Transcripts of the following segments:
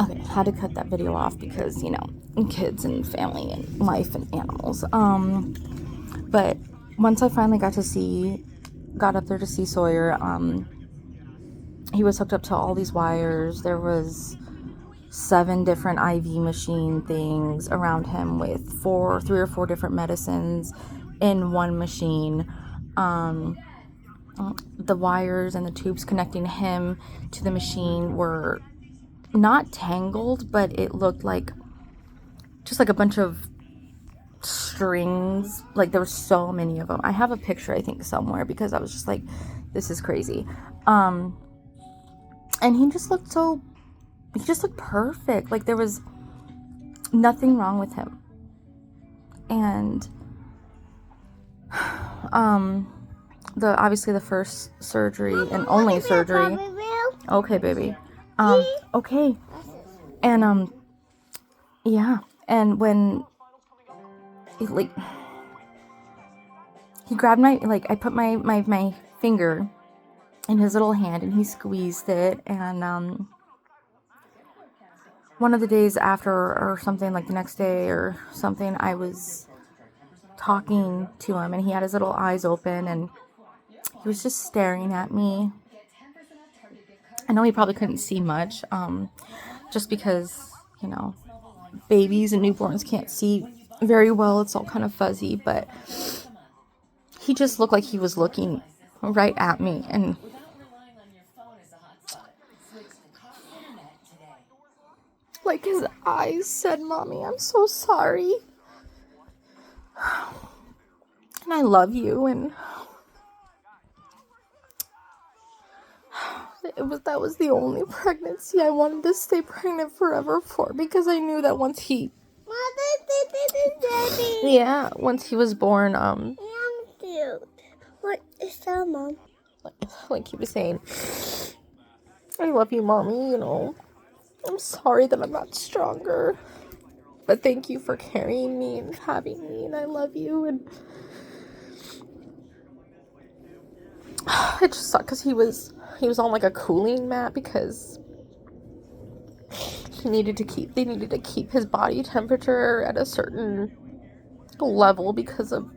Okay, had to cut that video off because, kids and family and life and animals. But once I finally got up there to see Sawyer, he was hooked up to all these wires. There was 7 different IV machine things around him with 3 or 4 different medicines in one machine. Um, the wires and the tubes connecting him to the machine were not tangled, but it looked like just like a bunch of strings. Like there were so many of them. I have a picture, I think, somewhere because I was just like, this is crazy. And he just looked perfect. Like there was nothing wrong with him. And obviously the first surgery and only surgery. Okay, baby. Okay. And yeah. And when he grabbed I put my finger in his little hand and he squeezed it, and one of the days after or something, like the next day or something, I was talking to him and he had his little eyes open and he was just staring at me. I know he probably couldn't see much, just because, babies and newborns can't see very well. It's all kind of fuzzy, but he just looked like he was looking right at me, and like his eyes said, "Mommy, I'm so sorry. And I love you," and that was the only pregnancy I wanted to stay pregnant forever for, because I knew that once he was born, What is that, Mom? like he was saying, "I love you, Mommy, I'm sorry that I'm not stronger, but thank you for carrying me and having me, and I love you." And it just sucked because he was on like a cooling mat because they needed to keep his body temperature at a certain level because of,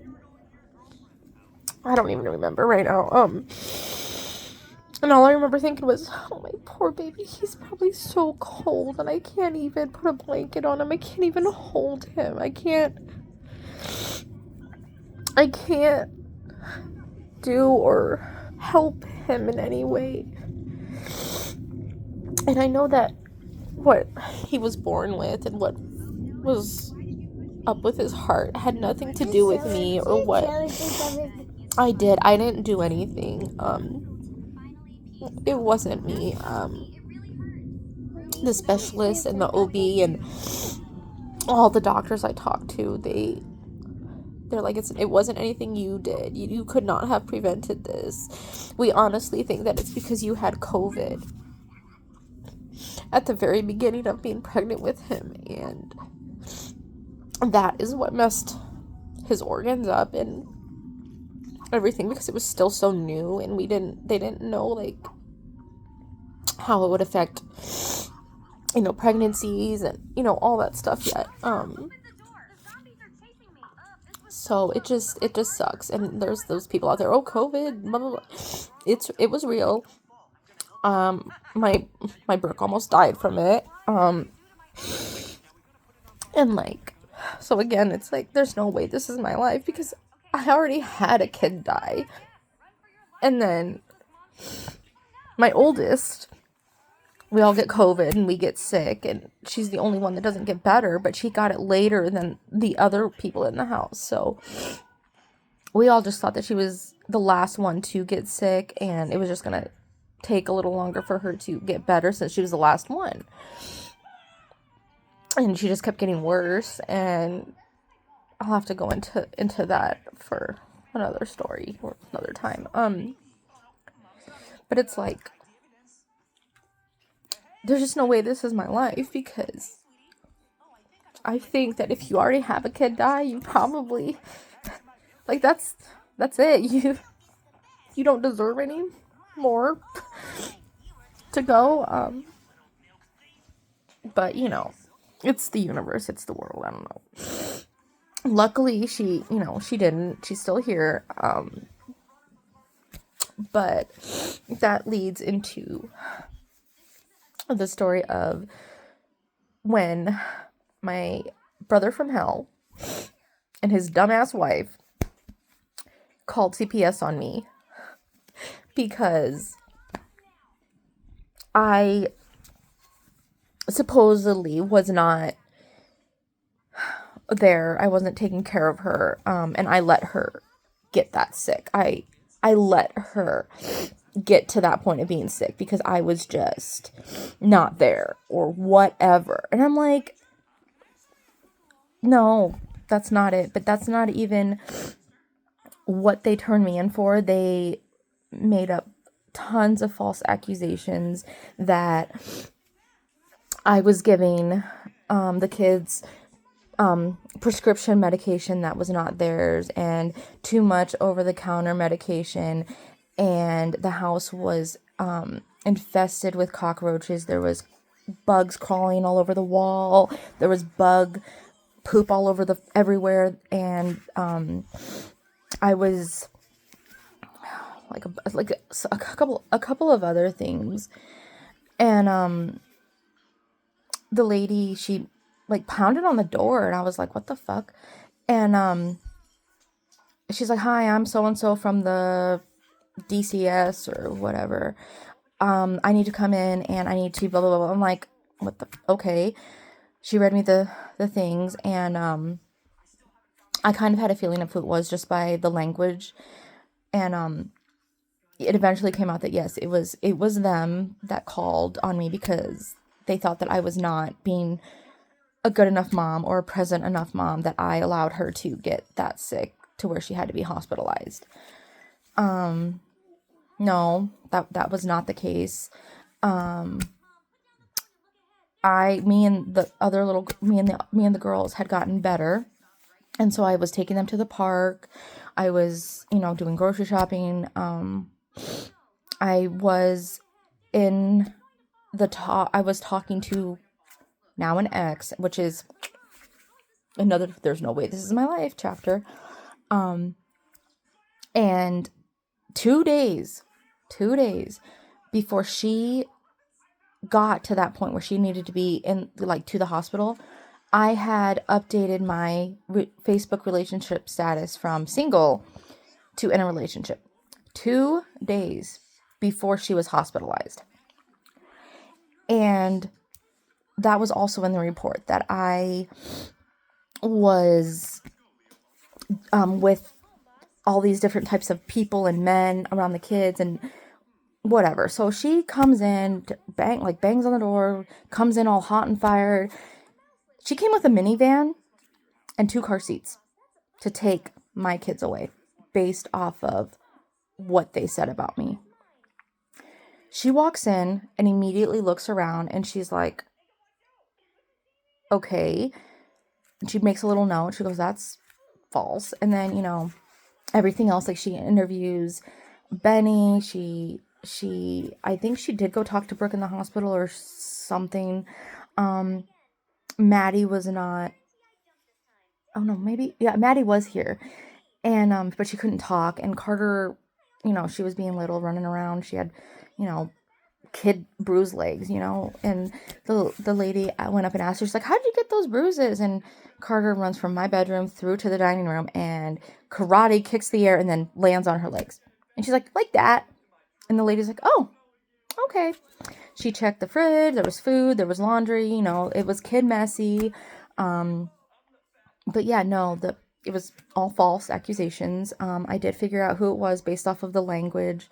I don't even remember right now. And all I remember thinking was, oh, my poor baby, he's probably so cold and I can't even put a blanket on him. I can't even hold him. I can't do or help him in any way. And I know that what he was born with and what was up with his heart had nothing to do with me or what I did. I didn't do anything. It wasn't me. The specialist and the OB and all the doctors I talked to, they're like, it wasn't anything you did. You could not have prevented this. We honestly think that it's because you had COVID at the very beginning of being pregnant with him, and that is what messed his organs up and everything, because it was still so new and they didn't know like how it would affect pregnancies and all that stuff yet. So it just sucks. And there's those people out there, oh, COVID, blah blah blah. It was real. My Brooke almost died from it. And so again, it's like, there's no way this is my life, because I already had a kid die. And then my oldest, we all get COVID and we get sick, and she's the only one that doesn't get better, but she got it later than the other people in the house. So we all just thought that she was the last one to get sick, and it was just gonna take a little longer for her to get better since she was the last one. And she just kept getting worse, and I'll have to go into that for another story or another time. But it's like, there's just no way this is my life, because I think that if you already have a kid die, you probably, like, that's it. You don't deserve any more to go. But, it's the universe, it's the world, I don't know. Luckily, she didn't. She's still here. But that leads into the story of when my brother from hell and his dumbass wife called CPS on me because I supposedly was not there. I wasn't taking care of her, and I let her get that sick. I let her get to that point of being sick because I was just not there or whatever. And I'm like, no, that's not it. But that's not even what they turned me in for. They made up tons of false accusations that I was giving the kids prescription medication that was not theirs, and too much over-the-counter medication, and the house was infested with cockroaches. There was bugs crawling all over the wall. There was bug poop all over everywhere, and I was like a couple of other things, and the lady, she like pounded on the door, and I was like, what the fuck? And she's like, hi, I'm so and so from the DCS or whatever. I need to come in and I need to blah blah blah. I'm like, what the okay. She read me the things, and I kind of had a feeling of who it was just by the language, and it eventually came out that yes, it was them that called on me because they thought that I was not being a good enough mom or a present enough mom, that I allowed her to get that sick to where she had to be hospitalized. No, that was not the case. Me and the girls had gotten better. And so I was taking them to the park. I was, doing grocery shopping. I was talking to now an ex, which is another there's no way this is my life chapter. And 2 days before she got to that point where she needed to be in, like, to the hospital, I had updated my Facebook relationship status from single to in a relationship 2 days before she was hospitalized. And that was also in the report, that I was with all these different types of people and men around the kids and whatever. So she comes in, bangs on the door, comes in all hot and fired. She came with a minivan and 2 car seats to take my kids away based off of what they said about me. She walks in and immediately looks around, and she's like, okay. And she makes a little note. She goes, that's false. And then, everything else, like, she interviews Benny. I think she did go talk to Brooke in the hospital or something. Maddie was not, oh no, maybe, yeah, Maddie was here. And, but she couldn't talk. And Carter, she was being little, running around. She had, kid bruised legs, and the lady went up and asked her, she's like, how did you get those bruises? And Carter runs from my bedroom through to the dining room and karate kicks the air and then lands on her legs. And she's like that. And the lady's like, oh, okay. She checked the fridge. There was food. There was laundry. It was kid messy. But yeah, no, it was all false accusations. I did figure out who it was based off of the language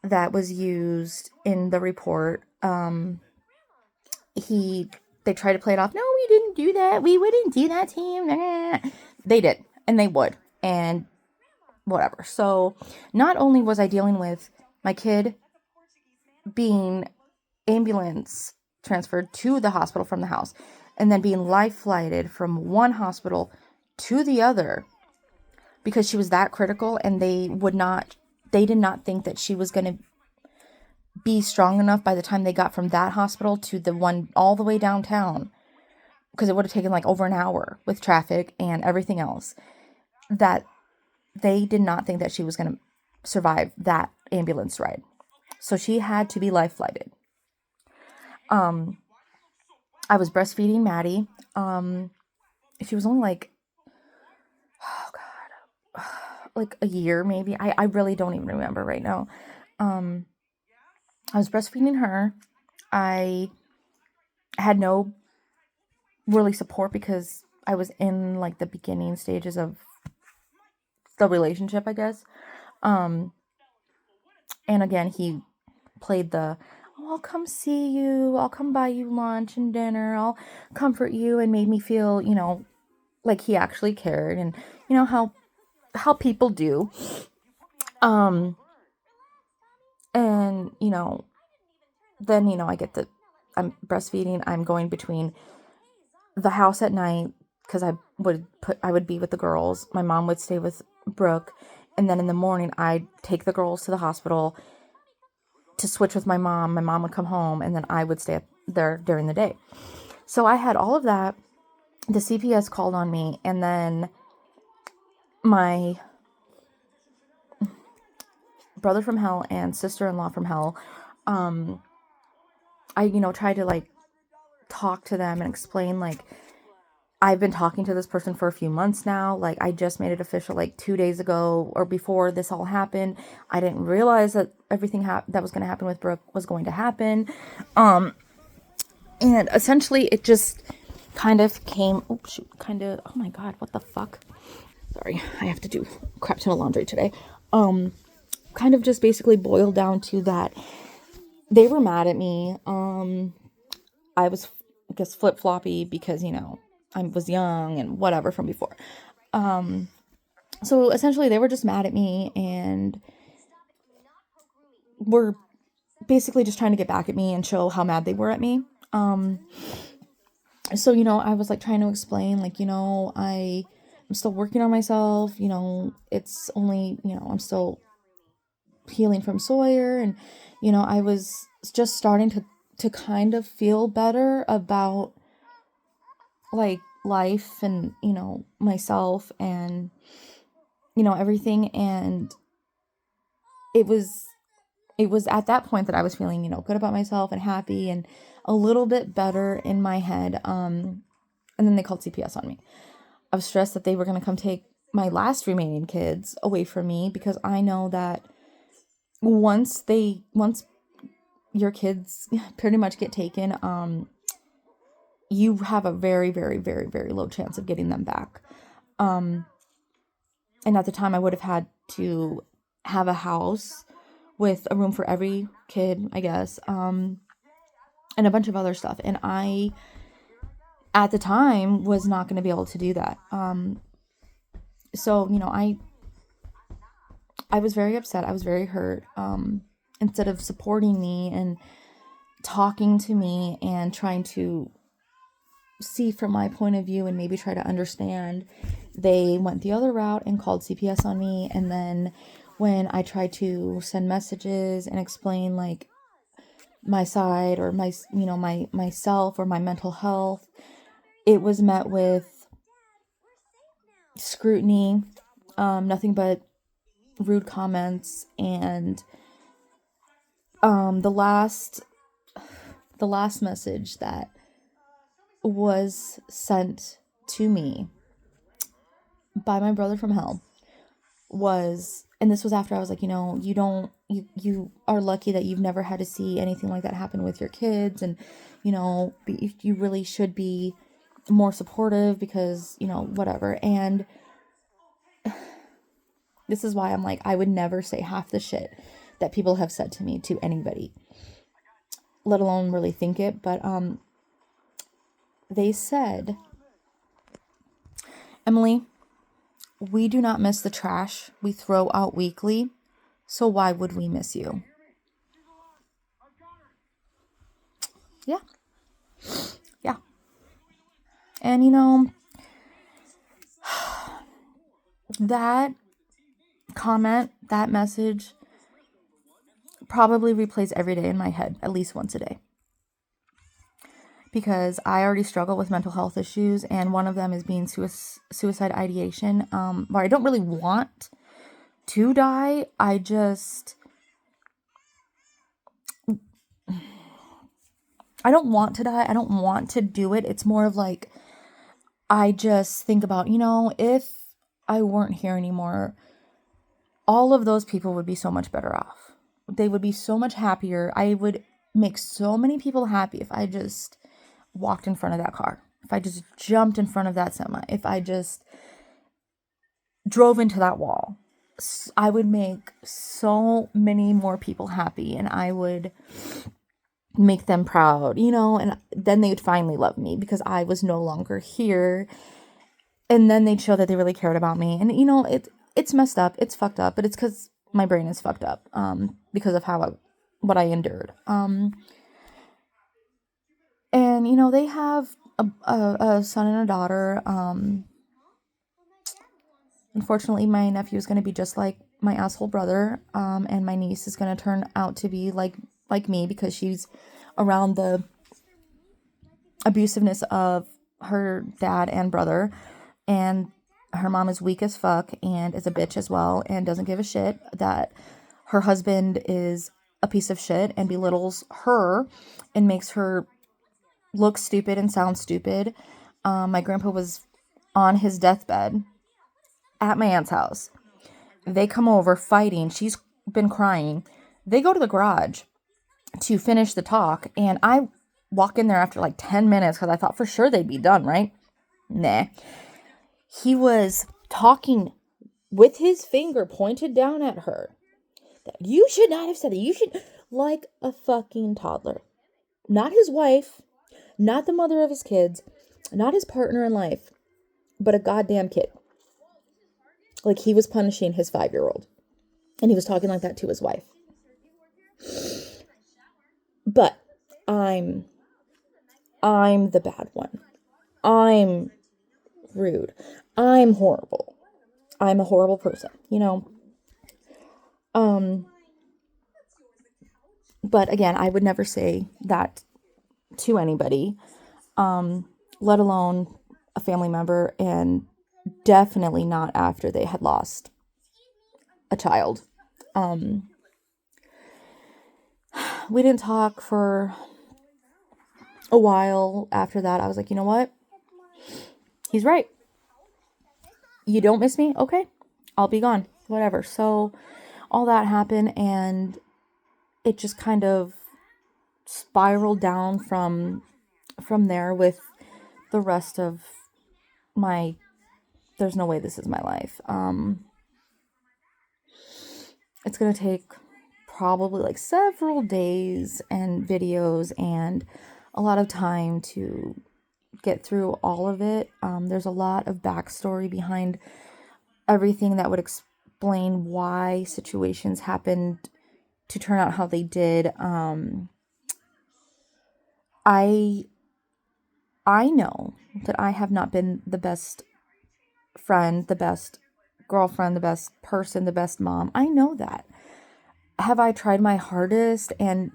that was used in the report. They tried to play it off. No, we didn't do that. We wouldn't do that to you. They did, and they would, and whatever. So not only was I dealing with my kid being ambulance transferred to the hospital from the house, and then being life flighted from one hospital to the other because she was that critical, and they did not think that she was going to be strong enough by the time they got from that hospital to the one all the way downtown, because it would have taken like over an hour with traffic and everything else, that they did not think that she was going to survive that ambulance ride. So she had to be life flighted. I was breastfeeding Maddie. She was only like, oh God, like a year maybe. I really don't even remember right now. I was breastfeeding her. I had no really support because I was in like the beginning stages of the relationship, I guess. And again, he played the, oh, I'll come see you, I'll come buy you lunch and dinner, I'll comfort you, and made me feel, like he actually cared, and how people do. And then I'm breastfeeding, I'm going between the house at night because I would be with the girls, my mom would stay with Brooke, and then in the morning I'd take the girls to the hospital to switch with my mom. My mom would come home, and then I would stay up there during the day. So I had all of that. The CPS called on me, and then my brother from hell and sister-in-law from hell, I tried to like talk to them and explain, like, I've been talking to this person for a few months now. Like, I just made it official like 2 days ago, or before this all happened. I didn't realize that everything that was going to happen with Brooke was going to happen. And essentially it just kind of came, oh my God, what the fuck? Sorry, I have to do crap ton of laundry today. Kind of just basically boiled down to that they were mad at me. I was, I guess, flip-floppy because, I was young and whatever from before. So essentially they were just mad at me and were basically just trying to get back at me and show how mad they were at me. So, I was like trying to explain, like, I'm still working on myself, it's only, I'm still healing from Sawyer, and, I was just starting to kind of feel better about like life and, myself and, everything. And it was at that point that I was feeling, good about myself and happy and a little bit better in my head. And then they called CPS on me. I was stressed that they were going to come take my last remaining kids away from me, because I know that once your kids pretty much get taken, you have a very, very, very, very low chance of getting them back. And at the time I would have had to have a house with a room for every kid, I guess, and a bunch of other stuff. And I, at the time, was not going to be able to do that. So, I was very upset. I was very hurt. Instead of supporting me and talking to me and trying to see from my point of view and maybe try to understand, they went the other route and called CPS on me. And then when I tried to send messages and explain like my side or myself or my mental health, it was met with scrutiny, nothing but rude comments. And the last message that was sent to me by my brother from hell was, and this was after I was like, you are lucky that you've never had to see anything like that happen with your kids, and you really should be more supportive because whatever. And this is why I'm like, I would never say half the shit that people have said to me to anybody, let alone really think it. But they said, Emily, we do not miss the trash we throw out weekly, so why would we miss you? Yeah. Yeah. And that comment, that message probably replays every day in my head, at least once a day. Because I already struggle with mental health issues, and one of them is being suicide ideation. Where I don't really want to die. I don't want to die. I don't want to do it. It's more of like, I just think about, if I weren't here anymore, all of those people would be so much better off. They would be so much happier. I would make so many people happy if I just walked in front of that car. If I just jumped in front of that semi. If I just drove into that wall. I would make so many more people happy, and I would make them proud, and then they would finally love me because I was no longer here. And then they'd show that they really cared about me. And, it's messed up. It's fucked up, but it's because my brain is fucked up, because of what I endured. And, they have a son and a daughter. Unfortunately, my nephew is going to be just like my asshole brother, and my niece is going to turn out to be like me because she's around the abusiveness of her dad and brother, and her mom is weak as fuck and is a bitch as well and doesn't give a shit that her husband is a piece of shit and belittles her and makes her look stupid and sound stupid. My grandpa was on his deathbed at my aunt's house. They come over fighting. She's been crying. They go to the garage to finish the talk, and I walk in there after like 10 minutes because I thought for sure they'd be done, right? Nah. He was talking with his finger pointed down at her. That you should not have said that. You should, like a fucking toddler. Not his wife, not the mother of his kids, not his partner in life, but a goddamn kid. Like he was punishing his 5-year-old. And he was talking like that to his wife. But I'm the bad one. I'm rude. I'm horrible. I'm a horrible person, But again, I would never say that to anybody, let alone a family member, and definitely not after they had lost a child. We didn't talk for a while after that. I was like, you know what? He's right. You don't miss me? Okay. I'll be gone. Whatever. So all that happened, and it just kind of spiraled down from there with the rest of my, there's no way this is my life. It's going to take probably like several days and videos and a lot of time to get through all of it. There's a lot of backstory behind everything that would explain why situations happened to turn out how they did. I know that I have not been the best friend, the best girlfriend, the best person, the best mom. I know that. Have I tried my hardest and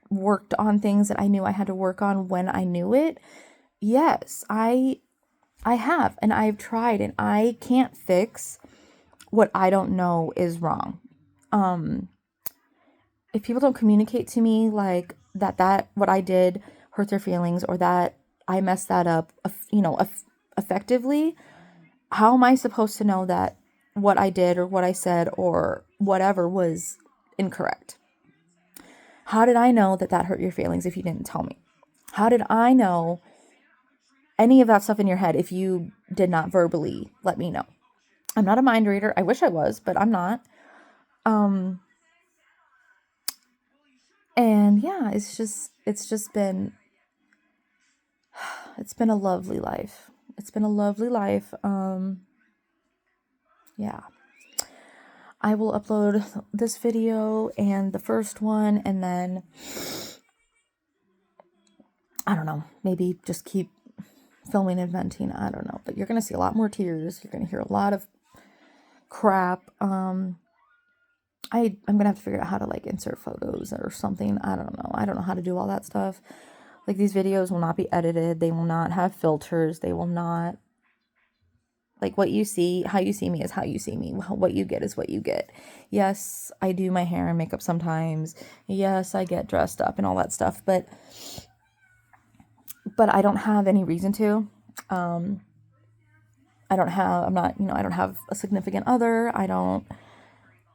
worked on things that I knew I had to work on when I knew it? Yes, I have, and I've tried, and I can't fix what I don't know is wrong. If people don't communicate to me like that what I did hurt their feelings, or that I messed that up, effectively, how am I supposed to know that what I did or what I said or whatever was incorrect? How did I know that hurt your feelings if you didn't tell me? How did I know any of that stuff in your head if you did not verbally let me know? I'm not a mind reader. I wish I was, but I'm not. And yeah, it's been a lovely life. It's been a lovely life. Yeah. I will upload this video and the first one, and then I don't know, maybe just keep filming and venting. I don't know, but you're going to see a lot more tears. You're going to hear a lot of crap. I'm gonna have to figure out how to like insert photos or something. I don't know. I don't know how to do all that stuff. Like these videos will not be edited. They will not have filters. They will not, like what you see, how you see me is how you see me. What you get is what you get. Yes, I do my hair and makeup sometimes. Yes, I get dressed up and all that stuff, but I don't have any reason to. I'm not, I don't have a significant other. I don't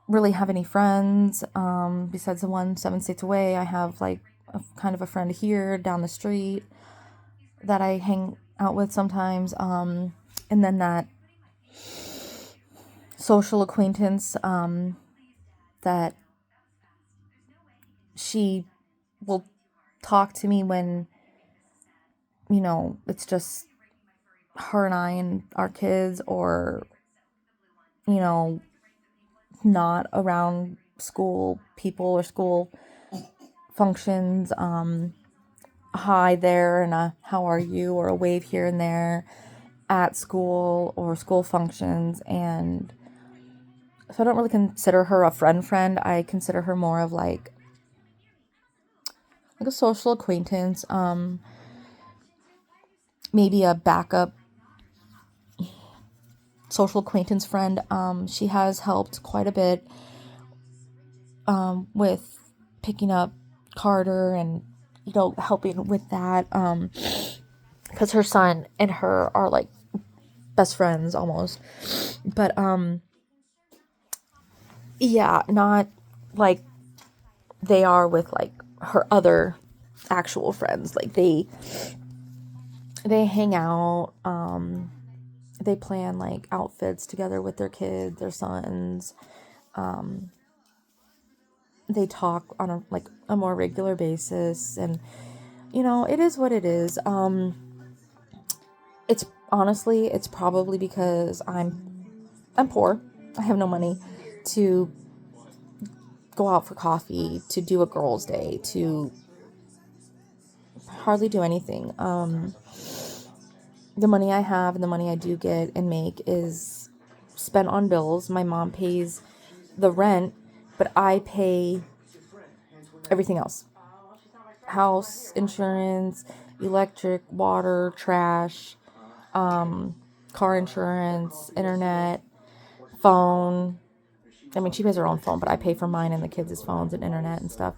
really have any friends besides the one 7 states away. I have like kind of a friend here down the street that I hang out with sometimes, and then that social acquaintance that she will talk to me when it's just her and I and our kids, or not around school people or school functions. Hi there and a how are you, or a wave here and there at school or school functions. And so I don't really consider her a friend. I consider her more of like a social acquaintance, maybe a backup social acquaintance friend. She has helped quite a bit with picking up Carter and helping with that, because her son and her are like best friends almost. But yeah, not like they are with like her other actual friends. Like they hang out, they plan like outfits together with their kids, their sons. They talk on a more regular basis, and it is what it is. It's honestly, it's probably because I'm poor. I have no money to go out for coffee, to do a girls' day, to hardly do anything. The money I have and the money I do get and make is spent on bills. My mom pays the rent, but I pay everything else. House, insurance, electric, water, trash, car insurance, internet, phone. I mean, she pays her own phone, but I pay for mine and the kids' phones and internet and stuff.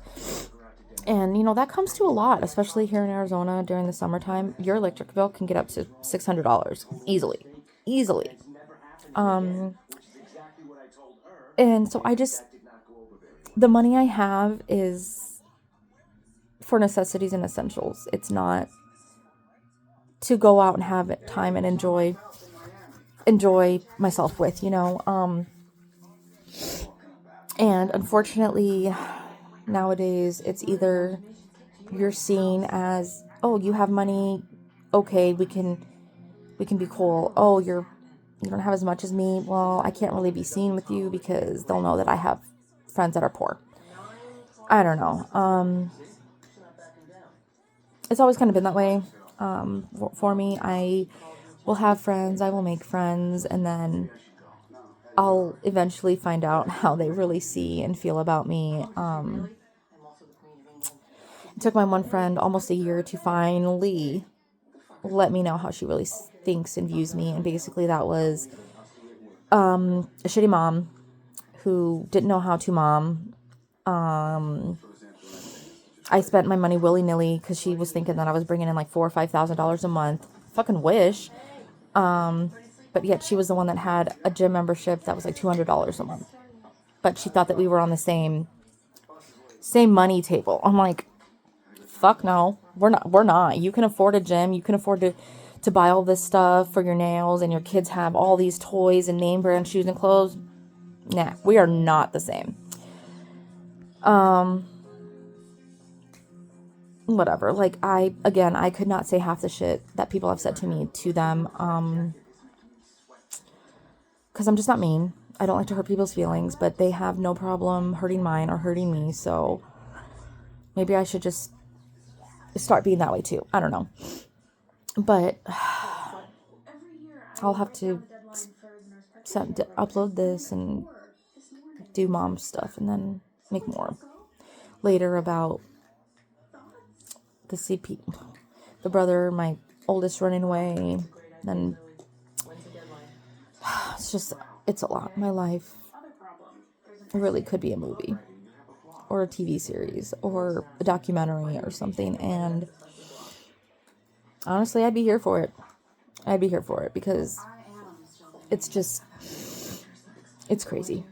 And, that comes to a lot, especially here in Arizona during the summertime. Your electric bill can get up to $600 easily. Easily. And so the money I have is for necessities and essentials. It's not to go out and have time and enjoy myself with, and unfortunately nowadays it's either you're seen as, oh, you have money, okay, we can be cool. Oh, you don't have as much as me, well, I can't really be seen with you because they'll know that I have friends that are poor. I don't know. It's always kind of been that way. For me, I will have friends, I will make friends, and then I'll eventually find out how they really see and feel about me. It took my one friend almost a year to finally let me know how she really thinks and views me. And basically that was a shitty mom who didn't know how to mom. I spent my money willy-nilly because she was thinking that I was bringing in like $4,000 or $5,000 a month. Fucking wish. But yet she was the one that had a gym membership that was like $200 a month. But she thought that we were on the same money table. I'm like, fuck no, we're not. You can afford a gym. You can afford to buy all this stuff for your nails, and your kids have all these toys and name brand shoes and clothes. Nah, we are not the same. Whatever. Like, I could not say half the shit that people have said to me to them. Because I'm just not mean. I don't like to hurt people's feelings, but they have no problem hurting mine or hurting me. So maybe I should just start being that way too. I don't know. But I'll have to upload this and do mom stuff and then make more later about the brother, my oldest, running away. Then it's a lot. My life really could be a movie or a TV series or a documentary or something. And honestly, I'd be here for it. I'd be here for it because it's crazy.